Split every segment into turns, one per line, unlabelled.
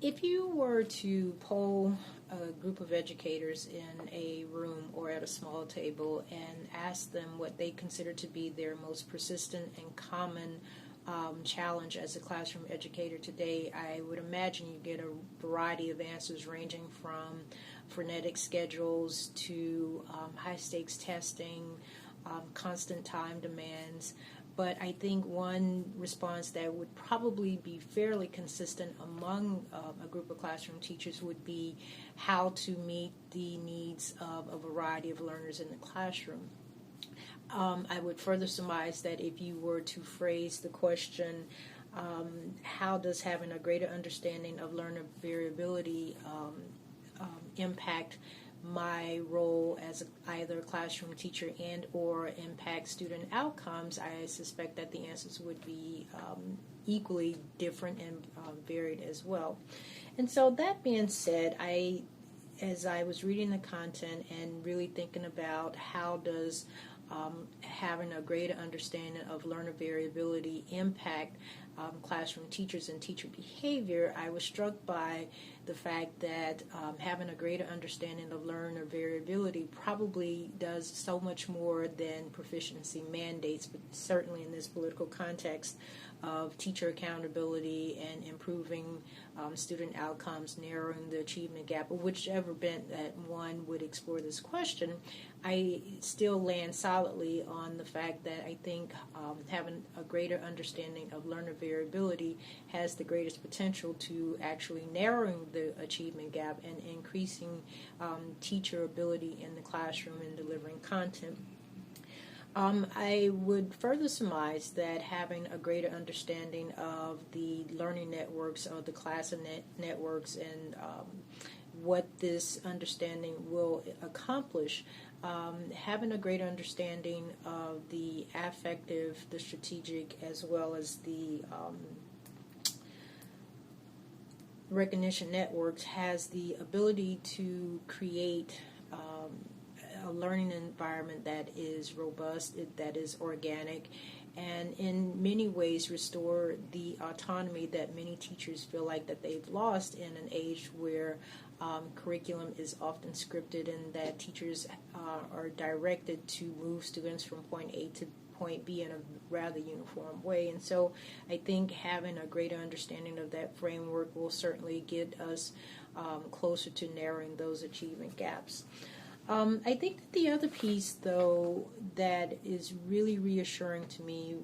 If you were to poll a group of educators in a room or at a small table and ask them what they consider to be their most persistent and common challenge as a classroom educator today, I would imagine you get a variety of answers ranging from frenetic schedules to high-stakes testing, constant time demands. But I think one response that would probably be fairly consistent among a group of classroom teachers would be how to meet the needs of a variety of learners in the classroom. I would further surmise that if you were to phrase the question, how does having a greater understanding of learner variability impact my role as either a classroom teacher and or impact student outcomes, I suspect that the answers would be equally different and varied as well. And so that being said, as I was reading the content and really thinking about how does having a greater understanding of learner variability impact classroom teachers and teacher behavior, I was struck by the fact that having a greater understanding of learner variability probably does so much more than proficiency mandates, but certainly in this political context of teacher accountability and improving student outcomes, narrowing the achievement gap, or whichever bent that one would explore this question, I still land solidly on the fact that I think having a greater understanding of learner variability has the greatest potential to actually narrowing the achievement gap and increasing teacher ability in the classroom and delivering content. I would further surmise that having a greater understanding of the learning networks or the class networks and what this understanding will accomplish, having a greater understanding of the affective, the strategic, as well as the recognition networks has the ability to create a learning environment that is robust, that is organic, and in many ways restore the autonomy that many teachers feel like that they've lost in an age where curriculum is often scripted and that teachers are directed to move students from point A to point B in a rather uniform way. And so I think having a greater understanding of that framework will certainly get us closer to narrowing those achievement gaps. I think that the other piece, though, that is really reassuring to me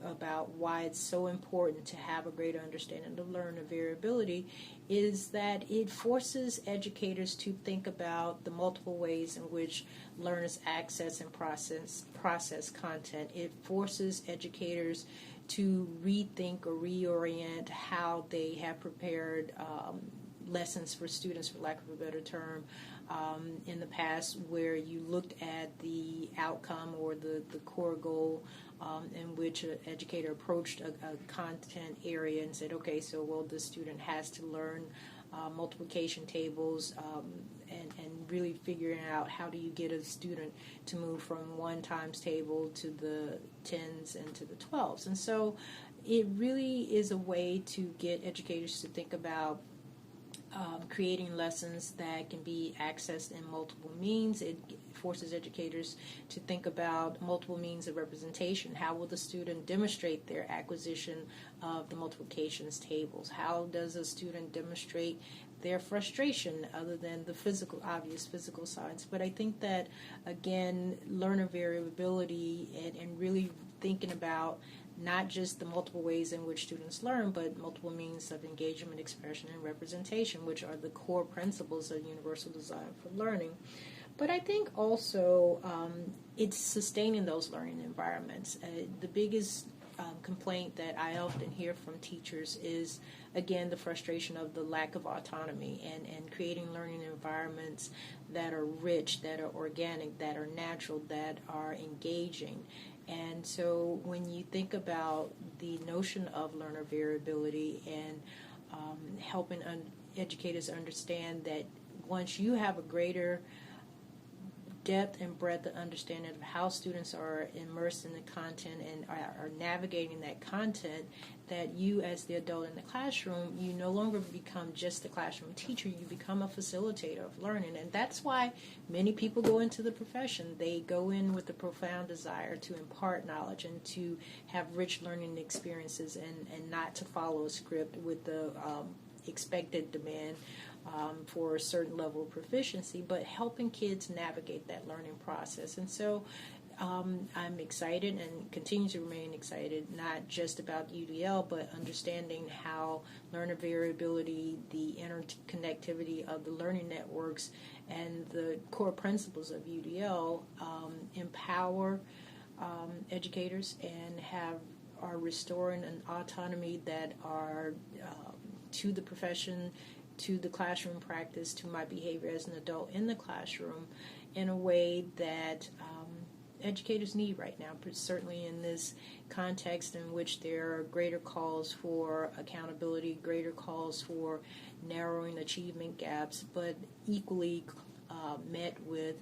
about why it's so important to have a greater understanding of learner variability is that it forces educators to think about the multiple ways in which learners access and process content. It forces educators to rethink or reorient how they have prepared lessons for students, for lack of a better term, in the past, where you looked at the outcome or the core goal in which an educator approached a content area and said, okay, so well, the student has to learn multiplication tables and really figuring out how do you get a student to move from one times table to the 10s and to the 12s. And so it really is a way to get educators to think about creating lessons that can be accessed in multiple means. It forces educators to think about multiple means of representation. How will the student demonstrate their acquisition of the multiplications tables? How does a student demonstrate their frustration other than the obvious physical signs? But I think that, again, learner variability and really thinking about not just the multiple ways in which students learn, but multiple means of engagement, expression, and representation, which are the core principles of universal design for learning. But I think also it's sustaining those learning environments. The biggest complaint that I often hear from teachers is, again, the frustration of the lack of autonomy and creating learning environments that are rich, that are organic, that are natural, that are engaging. And so when you think about the notion of learner variability and helping educators understand that once you have a greater depth and breadth of understanding of how students are immersed in the content and are navigating that content, that you as the adult in the classroom, you no longer become just the classroom teacher, you become a facilitator of learning. And that's why many people go into the profession. They go in with a profound desire to impart knowledge and to have rich learning experiences, and not to follow a script with the expected demand for a certain level of proficiency, but helping kids navigate that learning process. And so I'm excited and continue to remain excited, not just about UDL, but understanding how learner variability, the interconnectivity of the learning networks, and the core principles of UDL empower educators and are restoring an autonomy that are to the profession, to the classroom practice, to my behavior as an adult in the classroom, in a way that educators need right now, but certainly in this context in which there are greater calls for accountability, greater calls for narrowing achievement gaps, but equally met with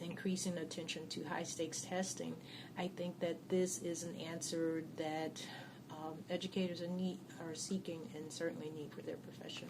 increasing attention to high-stakes testing. I think that this is an answer that educators are seeking and certainly need for their profession.